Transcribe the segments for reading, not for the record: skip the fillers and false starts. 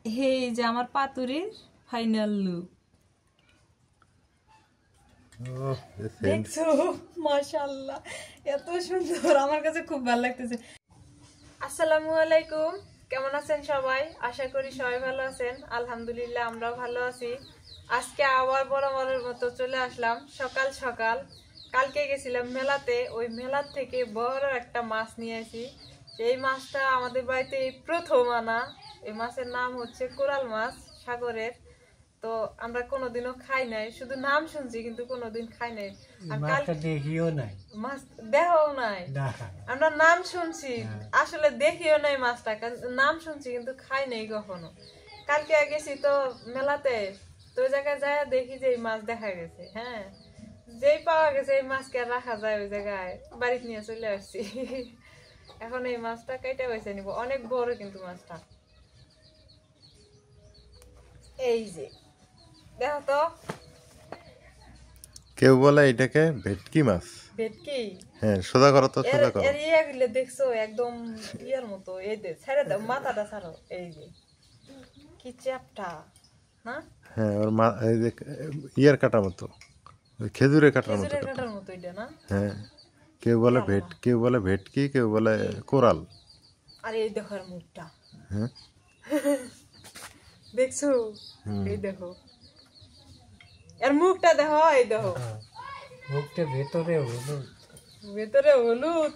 এই যে আমার পাতুরির ফাইনাল লুক দেখছো মাশাআল্লাহ এত সুন্দর আমার কাছে খুব ভালো লাগতেছে। আসসালামু আলাইকুম, কেমন আছেন সবাই? আশা করি সবাই ভালো আছেন। আলহামদুলিল্লাহ আমরাও ভালো আছি। আজকে আবার বরাবরের মতো চলে আসলাম সকাল সকাল। কালকে গেছিলাম মেলাতে, ওই মেলার থেকে বড় একটা মাছ নিয়ে আসি। এই মাছটা আমাদের বাড়িতে এই প্রথম আনা। এই মাছের নাম হচ্ছে কোরাল মাছ, সাগরের। তো আমরা কোনোদিনও খাই নাই, শুধু নাম শুনছি কিন্তু কোনোদিন খাই নাই। মাছটা দেখিও নাই, মাছ দেখাও নাই, আমরা নাম শুনছি আসলে দেখিও নাই মাছটা, নাম শুনছি কিন্তু খাই নাই কখনো। কালকে গেছি তো মেলাতে, তো ওই জায়গায় যায় দেখি যে এই মাছ দেখা গেছে। হ্যাঁ, যেই পাওয়া গেছে এই মাছকে আর রাখা যায় ওই জায়গায়, বাড়িতে নিয়ে চলে আসছি। এখন এই মাছটা কেটে বেছে নিব, অনেক বড় কিন্তু মাছটা। এই যে দেখো তো, কেউ বলে এটাকে ভেটকি মাছ। ভেটকি? হ্যাঁ, সোজা করো তো, সোজা করো। এর ইয়েগুলো দেখছো একদম ইয়ার মতো। এই যে ছেড়ে দাও, মাথাটা ছাড়ো। এই যে কি চ্যাপটা না? হ্যাঁ, ওর এই যে ইয়ার কাটার মতো, খেজুরের কাটার মতো। খেজুরের কাটার মতো এটা না? হ্যাঁ, কেউ বলে কেউ বলে ভেটকি, কেউ বলে কোরাল। আর এই দেখো এর মুখটা, হ্যাঁ দেখছো? এই দেখো এর মুখটা, দেখো এই দেখো মুখটা ভেতরে হলুদ, ভেতরে হলুদ।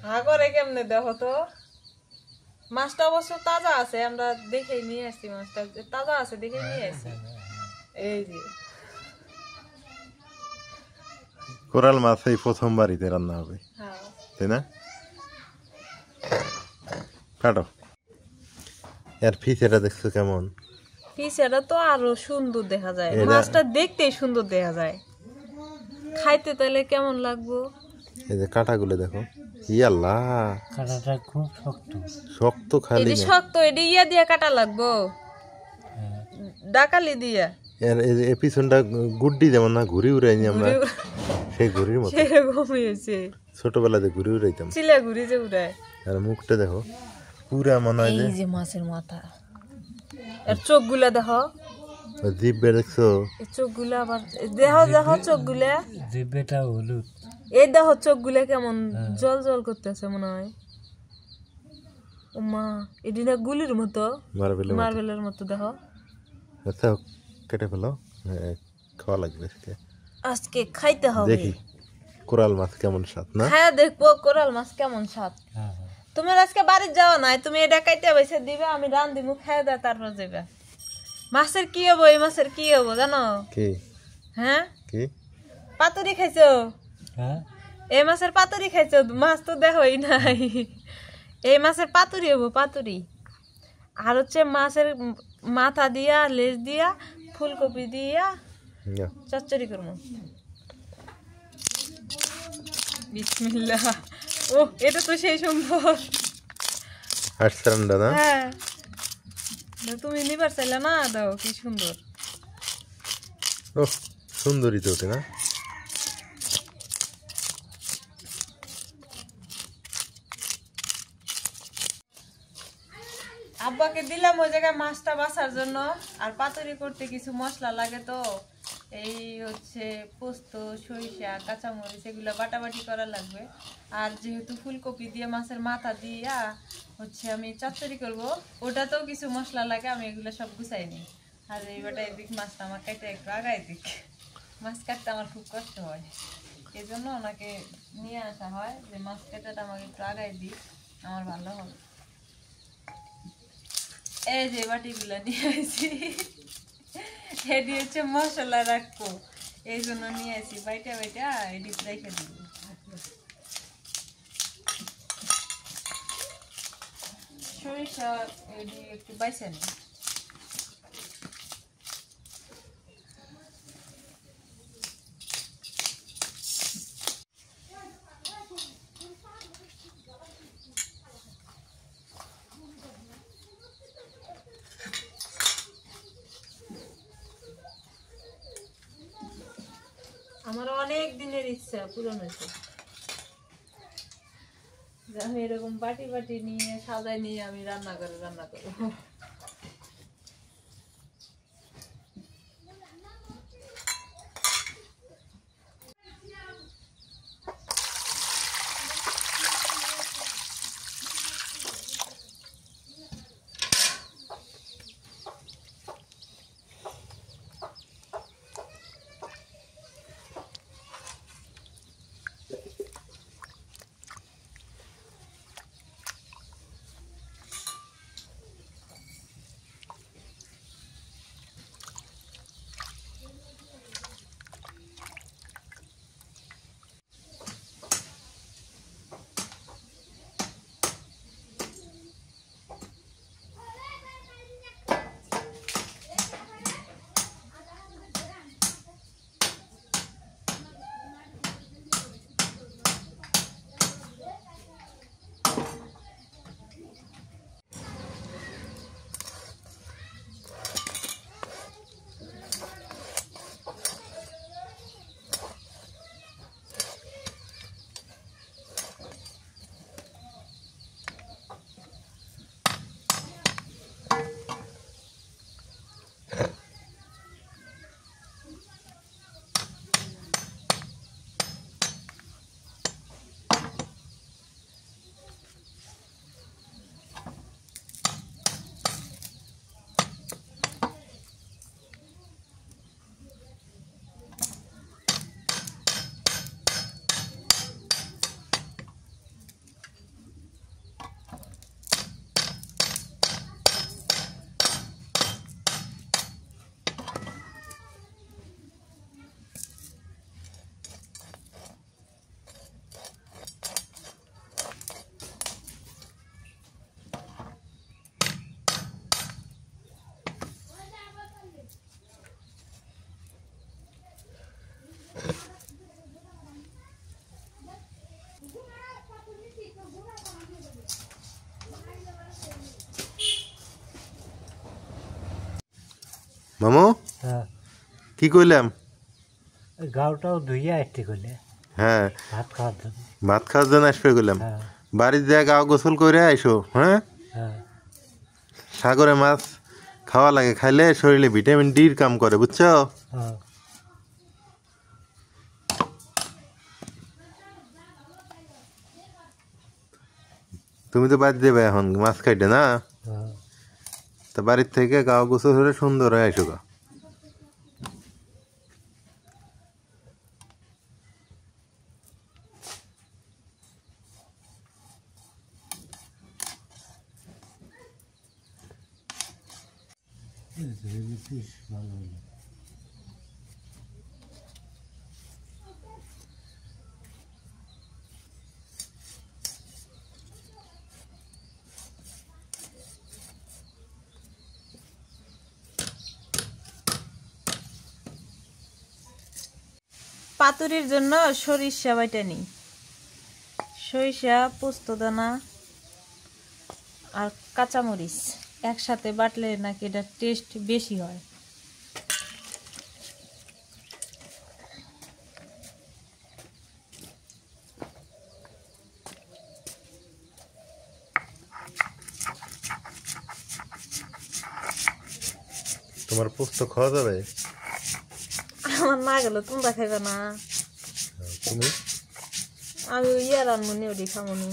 হা করে কেমনে দেখো তো। মাছটা অবশ্য তাজা আছে, আমরা দেখে নিয়ে আসছি। মাছটা তাজা আছে দেখে নিয়ে আসছি। এই যে কোরাল মাছ এই প্রথম বাড়িতে রান্না হবে, তাই না? কাটো। এর ফিস এটা দেখছো কেমন? ফিস এটা তো আরো সুন্দর দেখা যায়, মাছটা দেখতেই সুন্দর দেখা যায়। খাইতে তাহলে কেমন লাগবো? এই যে কাটাগুলো দেখো, ইয়াল্লাহ কাটাটা খুব শক্ত। শক্ত খালি এটি শক্ত, এটি ইয়া দিয়া কাটা লাগবো, ডাকালি দিয়া। এর এই পিছনটা গুড্ডি যেমন না, ঘুরি উড়াইনি আমরা, সেই ঘুরির মতো সেরকমই হয়েছে। ছোটবেলাতে ঘুরি উড়াইতাম, চিলা ঘুরি যে উড়ায়। আর মুখটা দেখো পুরা মনে হয় এই যে মাছের মাথা, এর চোখগুলা দেখো, জিভে দেখছো? এই চোখগুলা আবার দেখো, দেখো চোখগুলা, জিভেটা হলুদ। এই দেখো চোখগুলা কেমন জল জল করতেছে মনে হয়। ও মা, এটি না গুলির মতো, মার্বেলের মতো। দেখো আচ্ছা, কেটে ফেলো, খাওয়া লাগবে আজকে খাইতে হবে। দেখি কোরাল মাছ কেমন স্বাদ না। হ্যাঁ দেখবো কোরাল মাছ কেমন স্বাদ। তুমি আজকে বাড়ি যাওয়া নাই, তুমি এটা কাইতে বেছে দিবে, আমি রান দিব, খাই দা তারপর যাবে। মাছের কি হবো, এই মাছের কি হবো জানো? কি? হ্যাঁ, কি পাতুরি খাইছো? হ্যাঁ, এই মাছের পাতুরি খাইছো? মাছ তো দেখোই নাই। এই মাছের পাতুরি হবো, পাতুরি। আর হচ্ছে মাছের মাথা দিয়া, লেজ দিয়া, ফুলকপি দিয়া চচ্চড়ি করবো। বিসমিল্লাহ। ও, এটা তো সেই সুন্দর। হ্যাঁ, তুমি নিবার চাইলে না, দাও কি সুন্দর। ও সুন্দরী তো ওটা না? আব্বাকে দিলাম ওই জায়গায় মাছটা বাছার জন্য। আর পাতুরি করতে কিছু মশলা লাগে, তো এই হচ্ছে পোস্ত, সরিষা, কাঁচামরিচ, এগুলো বাটাবাটি করা লাগবে। আর যেহেতু ফুলকপি দিয়ে মাছের মাথা দিয়া হচ্ছে আমি চচ্চড়ি করব, ওটাতেও কিছু মশলা লাগে, আমি এগুলো সব গুছাই নিই। আর এইবারটা এদিক মাছটা আমার কাটতে একটু আগাই দিক, মাছ কাটতে আমার খুব কষ্ট হয়, এই জন্য ওনাকে নিয়ে আসা হয় যে মাছ কাটাটা আমাকে একটু আগাই দিই, আমার ভালো হবে। এই যে বাটিগুলা নিয়ে আসি, এটি হচ্ছে মশলা রাখবো, এই জন্য নিয়ে আসি। বাইটা বাইটা এটি রেখে দিব। সরিষা এটি একটু বাইসা নিই। আমার অনেক দিনের ইচ্ছা পূরণ হয়েছে, আমি এরকম বাটি বাটি নিয়ে সাজাই নিয়ে আমি রান্না করবো। মামু হ্যাঁ কি কইলাম? ওই গাওটাও ধুইয়া আসতে গেলে হ্যাঁ ভাত খাওয়ার জন্য। ভাত খাওয়ার জন্য আসবে কইলাম। হ্যাঁ বাড়ির যা গাও গোসল করে আইসো। হ্যাঁ হ্যাঁ সাগরে মাছ খাওয়া লাগে, খাইলে শরীরে ভিটামিন ডির কাম করে, বুঝছো? হ্যাঁ তুমি তো বাদ দেবে এখন মাছ খাইতে না, হ্যাঁ তা বাড়ির থেকে গাও গোসল করে সুন্দর হয়ে আইসো গা। ভালো হলো। পাতুরির জন্য সরিষা বাটা নিই, সরিষা, পোস্তদানা আর কাঁচামরিচ একসাথে বাটলে নাকি এটা টেস্ট বেশি হয়। তোমার পোস্ত খাওয়া যাবে? আমার না গেল তোমরা খাইবে না, তুমি আমি ইয়ার আনমনি ওটি খামনি।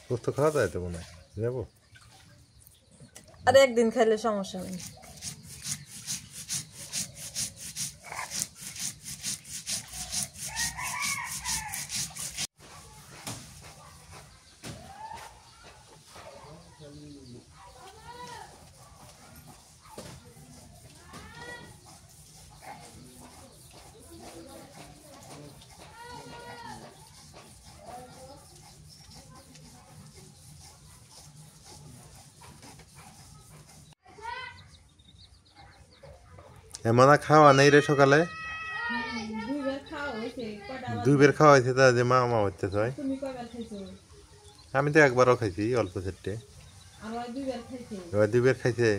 পোস্ত খাওয়া যায় তো মনে হয়, যাবো। আর একদিন খাইলে সমস্যা নেই। এমন খাওয়া নেই রে সকালে? দুইবার খাওয়া হয়েছে, তা যে মা মা হচ্ছে হয়। আমি তো একবারও খাইছি অল্প সেটে, এবার দুইবার খাইছে।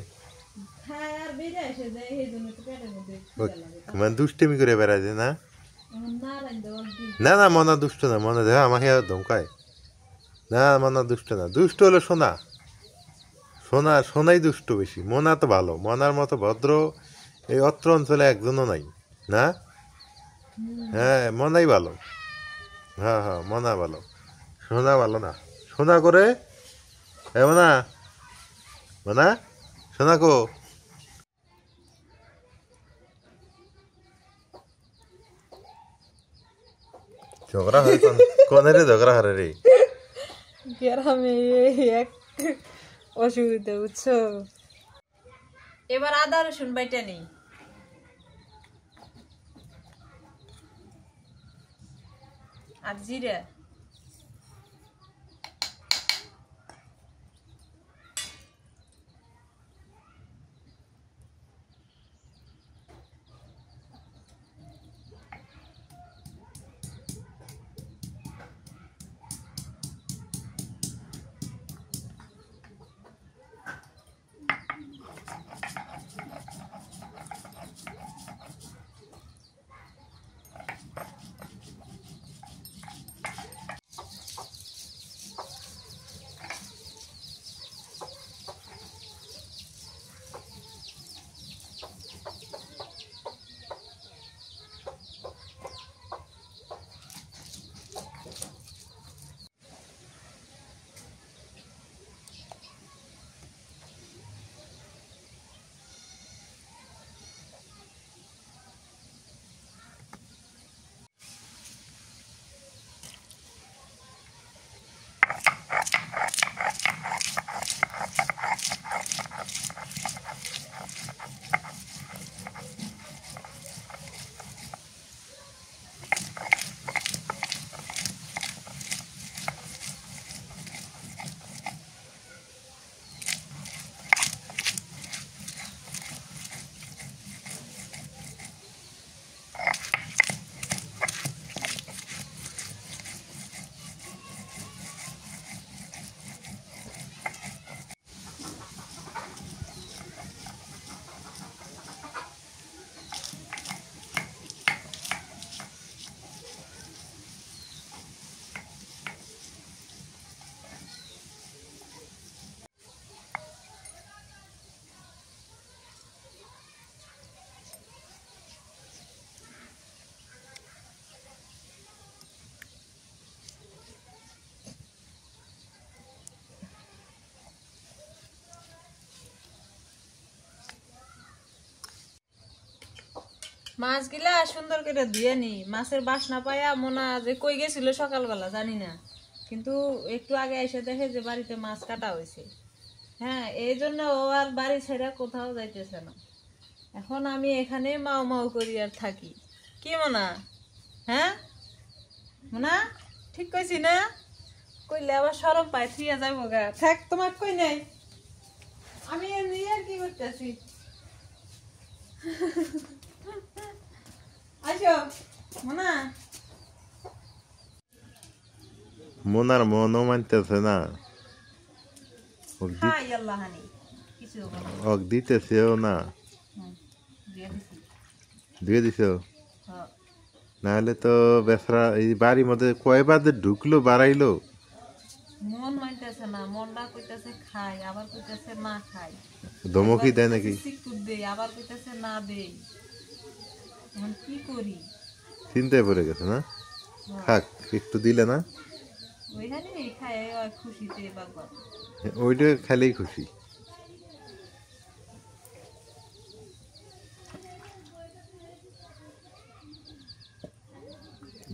মানে দুষ্টেমি করে বেড়াইছে না? না না মনা দুষ্ট না, মনে দেখ আমাকে ধমকায় না, মনা দুষ্ট না, দুষ্ট হলো সোনা। সোনা সোনাই দুষ্ট বেশি, মনা তো ভালো, মনার মতো ভদ্র এই অত্র অঞ্চলে একজনও নাই না। হ্যাঁ মনাই ভালো, হ্যাঁ হ্যাঁ মনা ভালো, সোনা ভালো না। সোনা করে মনা, মনা সোনা কো ঝগড়া হয় কোনে রে, ঝগড়া হারে রে গ্রামে এক অসুবিধা, বুঝছো? এবার আদা রসুন বাইটা নেই, আর জিরা। মাছগুলা সুন্দর করে ধুয়ে নি। মাছের বাসনা পায়া মোনা যে কই গেছিল সকালবেলা জানি না, কিন্তু একটু আগে এসে দেখে যে বাড়িতে মাছ কাটা হয়েছে। হ্যাঁ, এই জন্য ও আর বাড়ি ছেড়ে কোথাও যাইতেছে না। এখন আমি এখানে মাও মাও করি আর থাকি। কি মোনা? হ্যাঁ মোনা, ঠিক কইছি না? কইলে আবার সরম পায়, থুইয়া যাইব গা। থাক, তোমার কই নাই, আমি এমনি আর কি করতেছি। আসো মোনা। মোনার মনও মানতেছে না, হাই আল্লাহ হানি কিছু ওক দিতেছেও না। দিয়ে দিছি। দিয়ে দিছ? হ্যাঁ, নাহলে তো বেসরা এই বাড়ির মধ্যে কয়বার যে ঢুকলো বাড়াইলো। মন মানতেছে না, মনটা কইতেছে খাই, আবার কইতেছে না খাই। ধমকি দেয় নাকি? সিকুর দেই, আবার কইতেছে না দেই। এখন কি করি? চিন্তায় পড়ে গেছে না? থাক, একটু দিলে না, ওইখানে খায় ওই খুশিতে বাগবাগ। ওইটা খেলেই খুশি।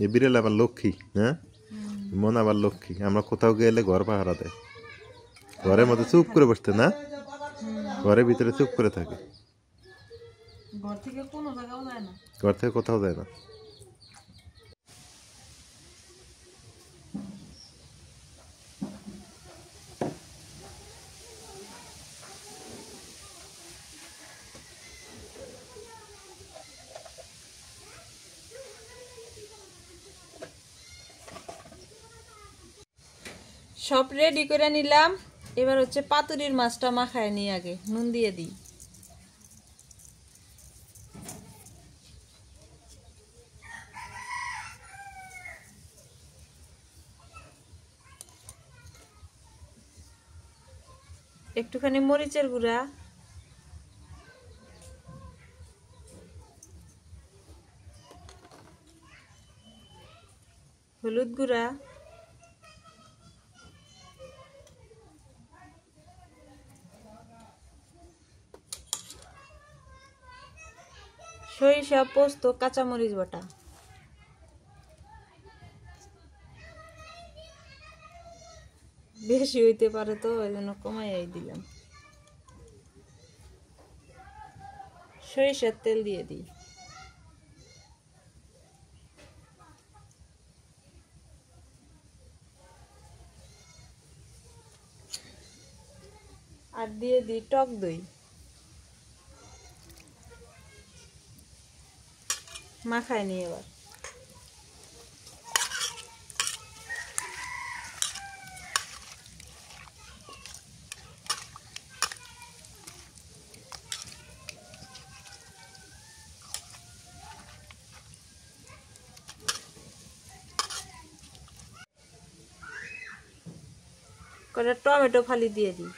এ বিড়াল আবার লক্ষ্মী, হ্যাঁ মন আবার লক্ষ্মী। আমরা কোথাও গেলে ঘর পাহারা দেয়, ঘরের মধ্যে চুপ করে বসতে না, ঘরের ভিতরে চুপ করে থাকে, ঘর থেকে কোনো জায়গাও যায় না। ঘর থেকে কোথাও যায় না। সব রেডি করে নিলাম। এবার হচ্ছে পাতুরির মাছটা মাখায় নিই, আগে নুন দিয়ে দিই। একটুখানি মরিচের গুঁড়া, হলুদ গুঁড়া, সরিষা, পোস্ত, কাঁচামরিচ বাটা। বেশি হইতে পারে তো ওই জন্য কমাই দিলাম। সরিষার তেল দিয়ে দিই। আর দিয়ে দিই টক দই। মাখায় নিই এবার। কটা টমেটো ফালি দিয়ে দিই।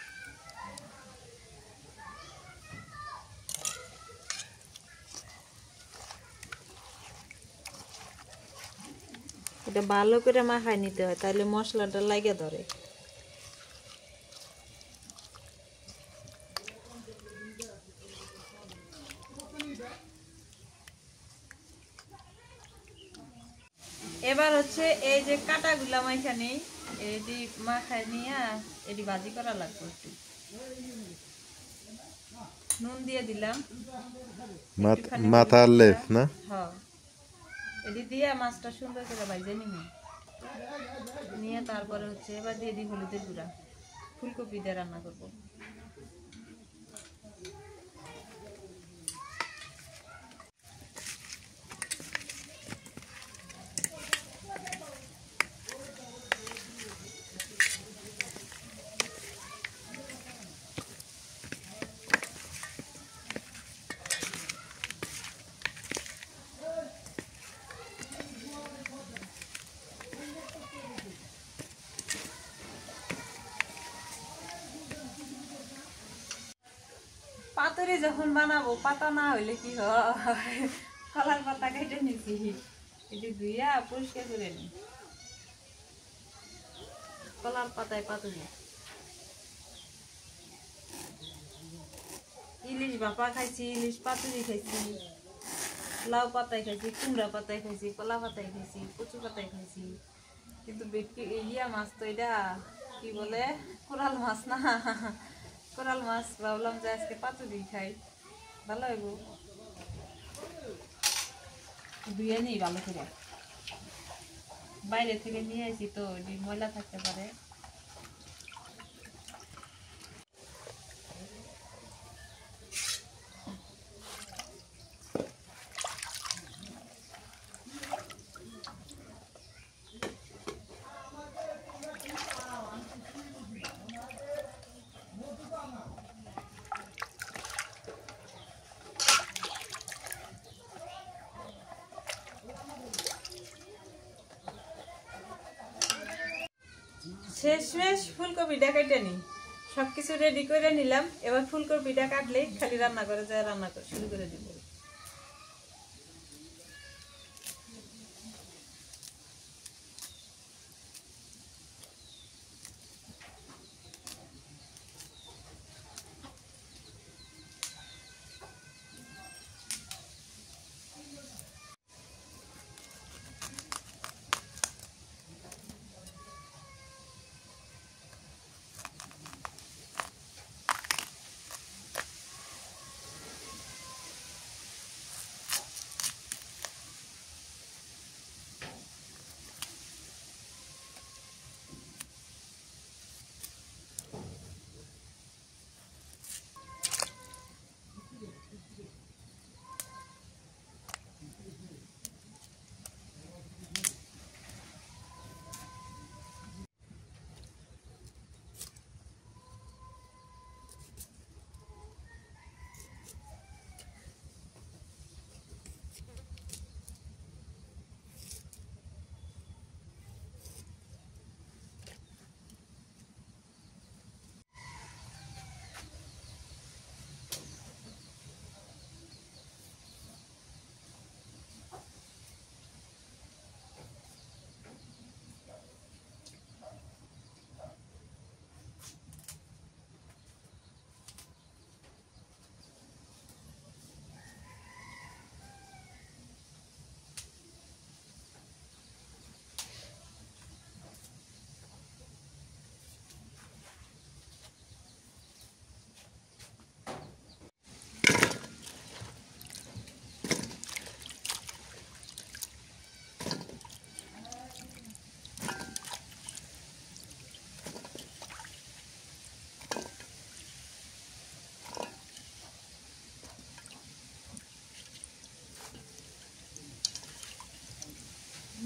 এটা ভালো করে মাখায় নিতে হয়, তাহলে মশলাটা লাগে ধরে। এবার হচ্ছে এই যে কাটাগুলা মাইখানে এটি মাখায় নিয়ে এটি ভাজি করা লাগবে। একটু নুন দিয়ে দিলাম, মাথার লেস না? হ্যাঁ, এটি দিয়ে মাছটা সুন্দর করে ভাজে নিয়ে তারপরে হচ্ছে এবার দিয়ে দিই হলুদের গুঁড়া। ফুলকপি দিয়ে রান্না করবো। পাতুরি যখন বানাবো পাতা না হইলে কি হয়, কলার পাতা কেটে নিছি, এটি ধুইয়া পরিষ্কার করে নি। কলার পাতায় পাতুরি। ইলিশ ভাপা খাইছি, ইলিশ পাতুরি খাইছি। লাউ পাতায় খাইছি, কুমড়া পাতায় খাইছি, কলা পাতায় খাইছি, কচু পাতায় খাইছি, কিন্তু বেটকি ইলিয়া মাছ তো এটা কি বলে কোরাল মাছ না, কোরাল মাছ ভাবলাম যে আজকে পাতুরি খাই, ভালো হইব। ধুয়ে নিই ভালো করে, বাইরে থেকে নিয়ে আসি তো ময়লা থাকতে পারে। শেষমেশ ফুলকপিটা কেটে নিই, সবকিছু রেডি করে নিলাম। এবার ফুলকপিটা কাটলে খালি রান্না করে যায়, রান্না করে শুরু করে দিব।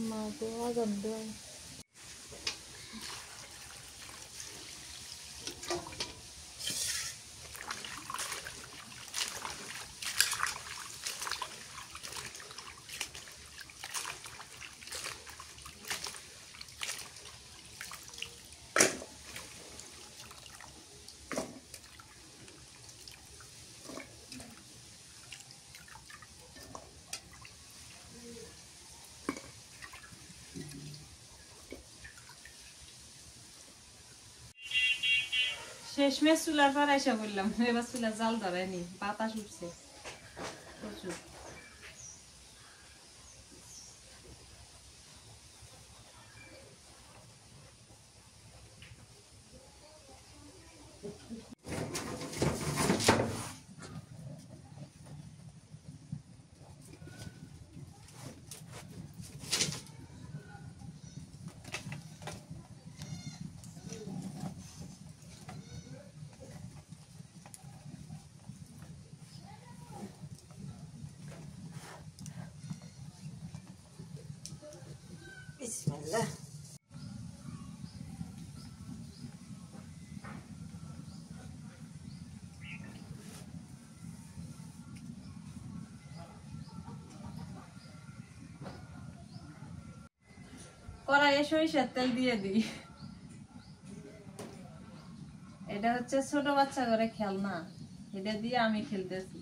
Mà tôi qua gần đây. শেষমেশ চুলার পর এসে বললাম, এবার চুলার জাল ধরেনি, বাতাস উঠছে প্রচুর। Bismillah. কড়াইয়ে সরিষার তেল দিয়ে দিই। এটা হচ্ছে ছোট বাচ্চা করে খেলনা, এটা দিয়ে আমি খেলতেছি।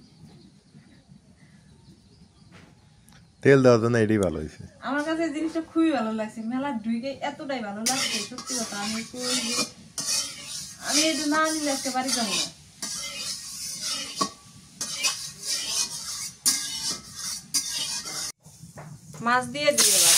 তেল দেওয়ার জন্য এটাই ভালো হয়েছে। আমার কাছে জিনিসটা খুবই ভালো লাগছে, মেলা ঢুকে এতটাই ভালো লাগছে, সত্যি কথা। আমি এটা না নিলে আজকে বাড়ি যাবো না। মাছ দিয়ে দিই এবার।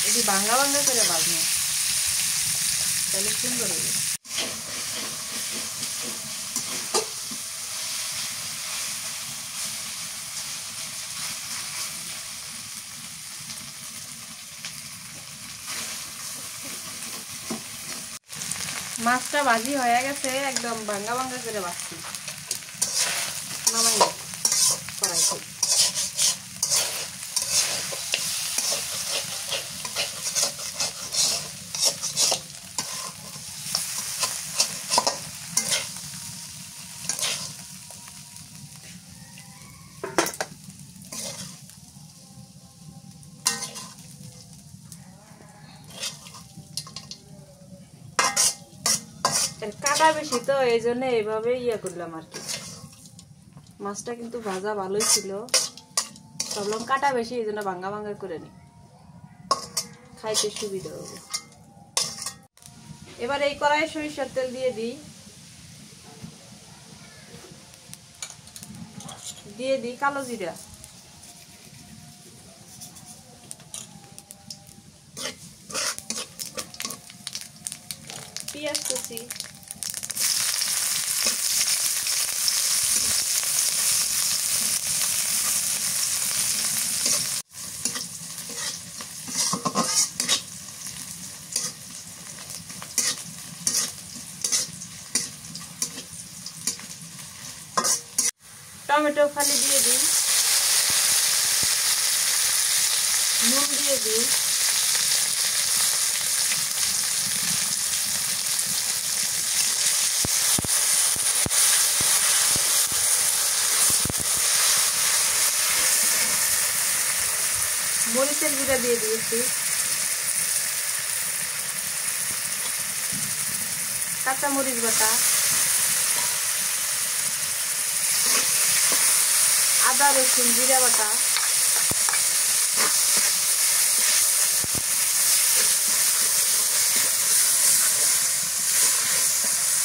এটি ভাঙ্গা ভাঙ্গা করে ভাজবো, তাহলে সুন্দর হবে। মাছটা ভাজি হয়ে গেছে, একদম ভাঙ্গা ভাঙ্গা করে ভাজছি। নামাই কড়াই থেকে। কাটা বেশি তো এই জন্য এইভাবে ইয়ে করলাম আর কি। মাছটা কিন্তু ভাজা ভালোই ছিল, ভাবলাম কাটা বেশি এই জন্য ভাঙ্গা ভাঙ্গা করে নি, খাইতে সুবিধা হবে। এবার এই কড়াইয়ে সরিষার তেল দিয়ে দিই, কালো জিরা, পেঁয়াজ কুচি, টমেটো ফালি দিয়ে দিই, নুন দিয়ে দিই, মরিচের গুঁড়া দিয়ে দিয়েছি, কাঁচা মরিচ বাটা, আদা রসুন জিরা বাটা,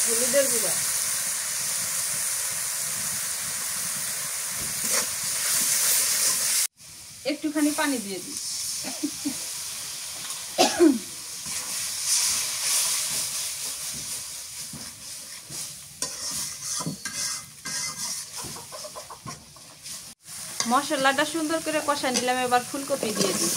হলুদের গুঁড়া, একটুখানি পানি দিয়ে দিই। মশলাটা সুন্দর করে কষা নিলাম, এবার ফুলকপি দিয়ে দিই।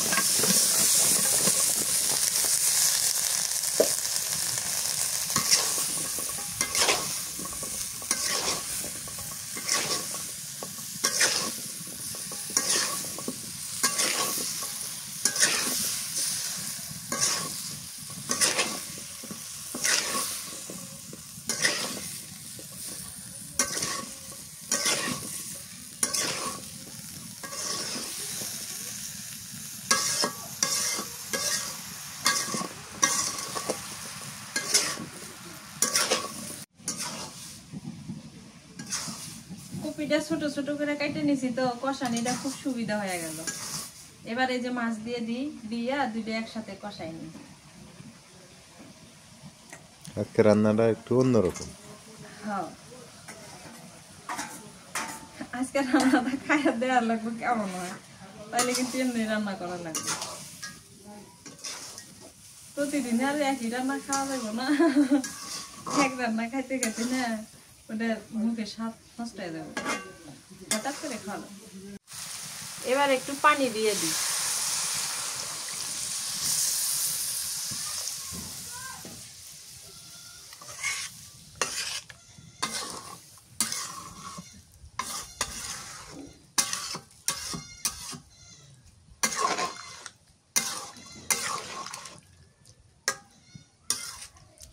কপিটা ছোট ছোট করে কেটে নিছি তো কষানিটা খুব সুবিধা হয়ে গেল। এবার এই যে মাছ দিয়ে দিই, দিয়ে দুইটা একসাথে কষাই নিই। আজকে রান্নাটা একটু অন্যরকম। হ্যাঁ, আজকে রান্নাটা খাইয়া দেওয়া লাগবে কেমন হয়, তাইলে কিন্তু এমনি রান্না করা লাগবে। প্রতিদিন আর একই রান্না খাওয়া যাবে না, এক রান্না খাইতে খাইতে না ওটা মুখে স্বাদ নষ্ট হয়ে যাবে, হঠাৎ করে খাওয়া। এবার একটু পানি দিয়ে দিই।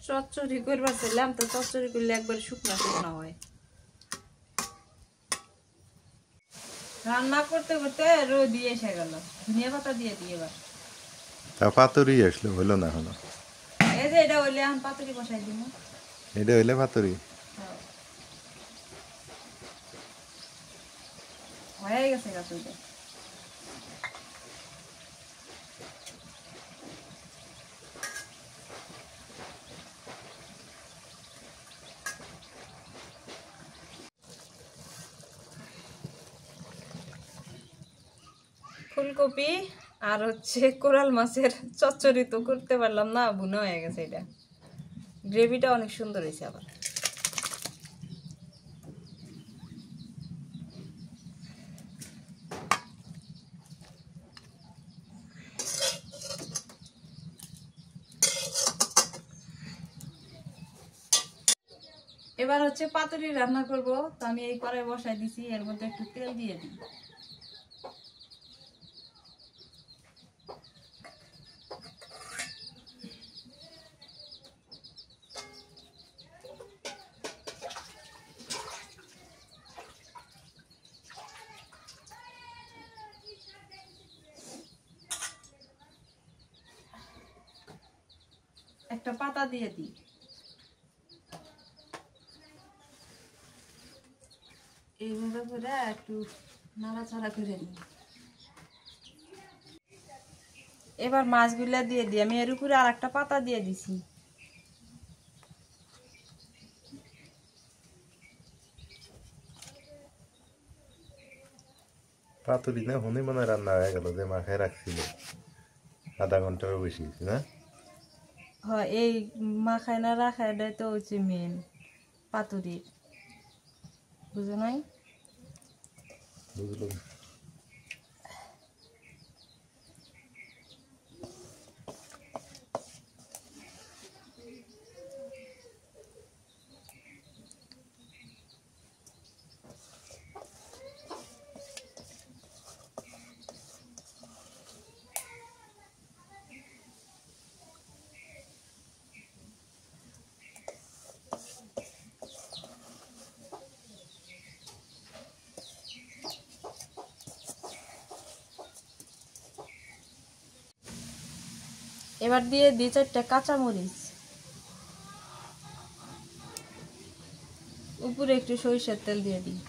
চচ্চড়ি করবার চাইলাম তো চচ্চড়ি করলে একবারে শুকনা শুকনা হয়। রান্না করতে করতে রোদ এসে গেল, ধনিয়া পাতা দিয়ে দিই এবার। পাতুরি আসলো, হইলো না এখনো। এই যে এটা হইলে এখন পাতুরি বসাই দিব। এটা হইলে পাতুরি। হয়ে গেছে গাছটা। ফুলকপি আর হচ্ছে কোরাল মাছের চচ্চড়ি তো করতে পারলাম না, বুনো হয়ে গেছে। এটা গ্রেভিটা অনেক সুন্দর হয়েছে। আবার এবার হচ্ছে পাতুরি রান্না করব। তো আমি এই কড়াই বসাই দিছি, এর মধ্যে একটু তেল দিয়ে দিই। একটা পাতা দিয়ে দিই। এইভাবে করে একটু নাড়াচাড়া করে দিই। এবার মাছগুলা দিয়ে দিই। আমি এর উপরে আর একটা পাতা দিয়ে দিছি। পাতুরি না হনে মনে হয় রান্না হয়ে গেল, যে মাখায় রাখছিল আধা ঘন্টারও বেশি না? হ্যাঁ, এই মাখায় না রাখাটাই তো হচ্ছে মেন পাতুরির, বুঝো নাই? বুঝলাম। এবার দিয়ে দিই 4টা কাঁচামরিচ। উপরে একটু সরিষার তেল দিয়ে দিই।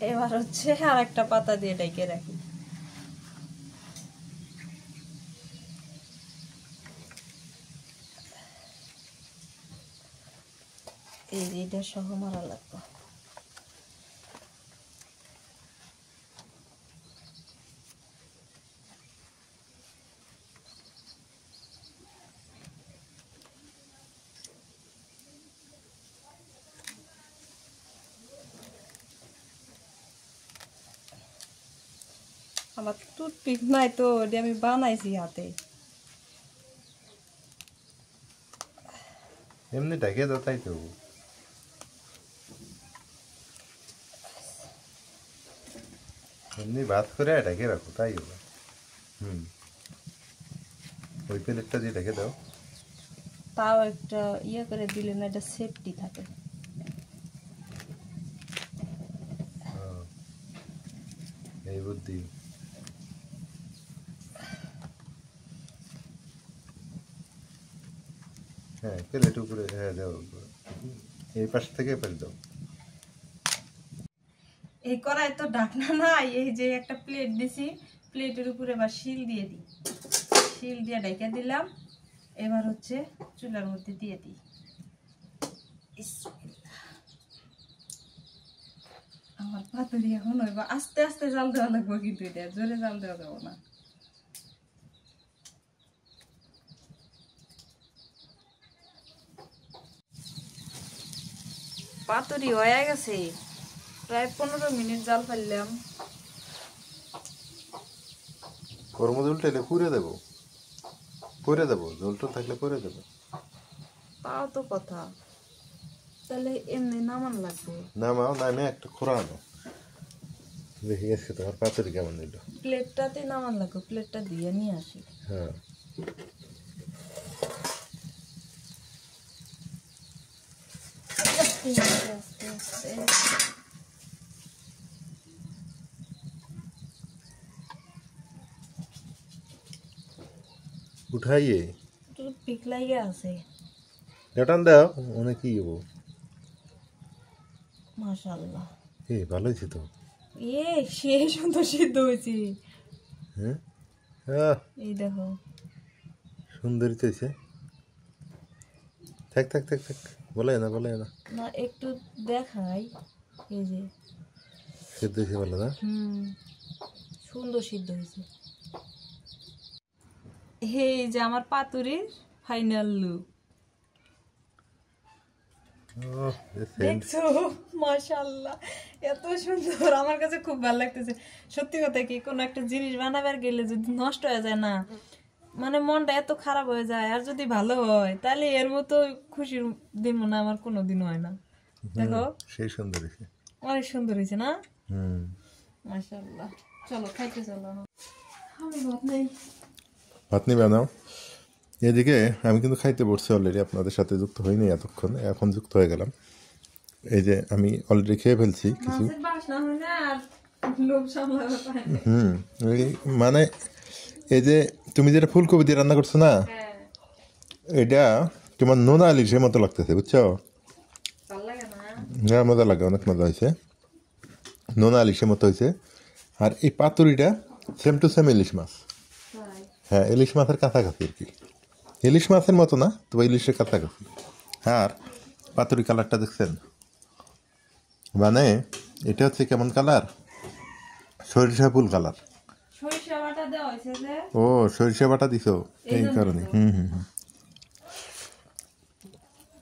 এবার হচ্ছে আর একটা পাতা দিয়ে ঢেকে রাখি। এই যে এটা সহ মারা লাগবে। আমার টুথপিক নাই তো, এটা আমি বানাইছি হাতে। এমনি ঢেকে দাও, তাই তো। এমনি ভাত করে ঢেকে রাখো, তাই হবে। ওই প্লেটটা দিয়ে ঢেকে দাও। তাও একটা ইয়ে করে দিলে না, এটা সেফটি থাকে। এই বুদ্ধি। হ্যাঁ, প্লেট উপরে, হ্যাঁ দাও, এই পাশ থেকে এ পাশ দাও। এই কড়াই তো ঢাকনা নাই, এই যে একটা প্লেট দিছি, প্লেটের উপরে এবার শিল দিয়ে দিই। শিল দিয়ে ঢেকে দিলাম। এবার হচ্ছে চুলার মধ্যে দিয়ে দিই। আমার পাতুরি এখন হইব। আস্তে আস্তে জাল দেওয়া লাগবে, কিন্তু এটা জোরে জাল দেওয়া যাবো না। পাতুরি হয়ে গেছে, প্রায় 15 মিনিট জাল ফেললাম। গরম জল টেলে পুড়ে দেবো, পরে দেবো, জল টল থাকলে পরে দেবো। তাও তো কথা, তাহলে এমনি নামান লাগবে। নামাও, নামে একটা খোরা আনো, দেখি আজকে তোমার পাতুরি কেমন নিল। প্লেটটাতে নামান লাগবে, প্লেটটা দিয়ে নিয়ে আসি। হ্যাঁ, আস্তে আস্তে। উঠাইয়ে টুথপিক লাগিয়ে আছে। এটা দাও অনেক কি হবো মাশাআল্লাহ এই ভালো হয়েছে তো এ সেই সুন্দর সিদ্ধ হয়েছে হ্যাঁ এই দেখো সুন্দরই তো হয়েছে থাক থাক থাক থাক বলে না না একটু দেখাই এই যে সিদ্ধ হয়েছে বলে না সুন্দর সিদ্ধ হয়েছে এই যে আমার পাতুরির ফাইনাল লুক দেখছো মাশাআল্লাহ এত সুন্দর আমার কাছে খুব ভালো লাগতেছে সত্যি কথা কি কোনো একটা জিনিস বানাবার গেলে যদি নষ্ট হয়ে যায় না মানে মনটা এত খারাপ হয়ে যায় আর যদি ভালো হয় তাহলে এর মতো খুশির দিন মনে আমার কোনোদিন হয় না দেখো সেই সুন্দর হয়েছে অনেক সুন্দর হয়েছে না মাশাআল্লাহ চলো খাইতে চলো আমি ভাত নিয়ে বানাও এদিকে আমি কিন্তু খাইতে বসছি অলরেডি আপনাদের সাথে যুক্ত হইনি এতক্ষণ এখন যুক্ত হয়ে গেলাম এই যে আমি অলরেডি খেয়ে ফেলছি কিছু মানে এই যে তুমি যেটা ফুলকপি দিয়ে রান্না করছো না এটা তোমার নোনা ইলিশের মতো লাগতেছে বুঝছো হ্যাঁ মজা লাগে অনেক মজা হয়েছে নোনা ইলিশের মতো হয়েছে আর এই পাতুরিটা সেম টু সেম ইলিশ মাছ হ্যাঁ ইলিশ মাছের কাছাকাছি আর কি ইলিশ মাছের মতো না তবে ইলিশের কাছাকাছি আর পাতুরি কালারটা দেখছেন মানে এটা হচ্ছে কেমন কালার সরিষা ফুল কালার ও সরিষা বাটা দিছো এই কারণে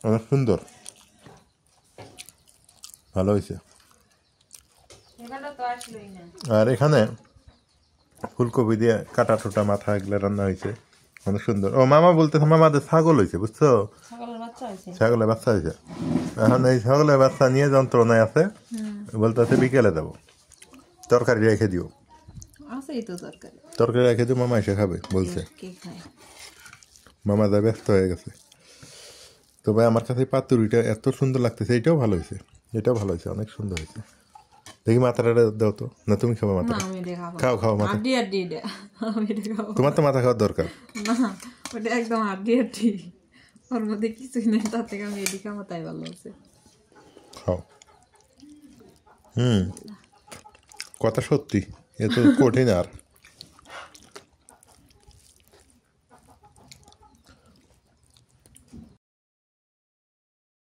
অনেক সুন্দর ভালো হয়েছে আর এখানে ফুলকপি দিয়ে কাটা টোটা মাথা এগুলো রান্না হয়েছে অনেক সুন্দর ও মামা বলতেছে মামাদের ছাগল হয়েছে বুঝছো ছাগলের বাচ্চা হয়েছে এখন এই ছাগলের বাচ্চা নিয়ে যন্ত্রণায় আছে বলতেছে বিকেলে দেবো তরকারি রেখে দিও তরকারি রেখে দিও মামা এসে খাবে বলছে মামা যা ব্যস্ত হয়ে গেছে তো ভাই আমার কাছে পাতুরিটা এত সুন্দর লাগতেছে এটাও ভালো হয়েছে অনেক সুন্দর হয়েছে দেখি মাথাটা দাও তো না তুমি খাবো মাথা খাও মাথা তোমার তো মাথা খাওয়ার দরকার না ওটা একদম হাড্ডি ওর মধ্যে কিছুই নেই তার থেকে আমি এদিকে আমার তাই ভালো আছে খাও কথা সত্যি এ তো কঠিন আর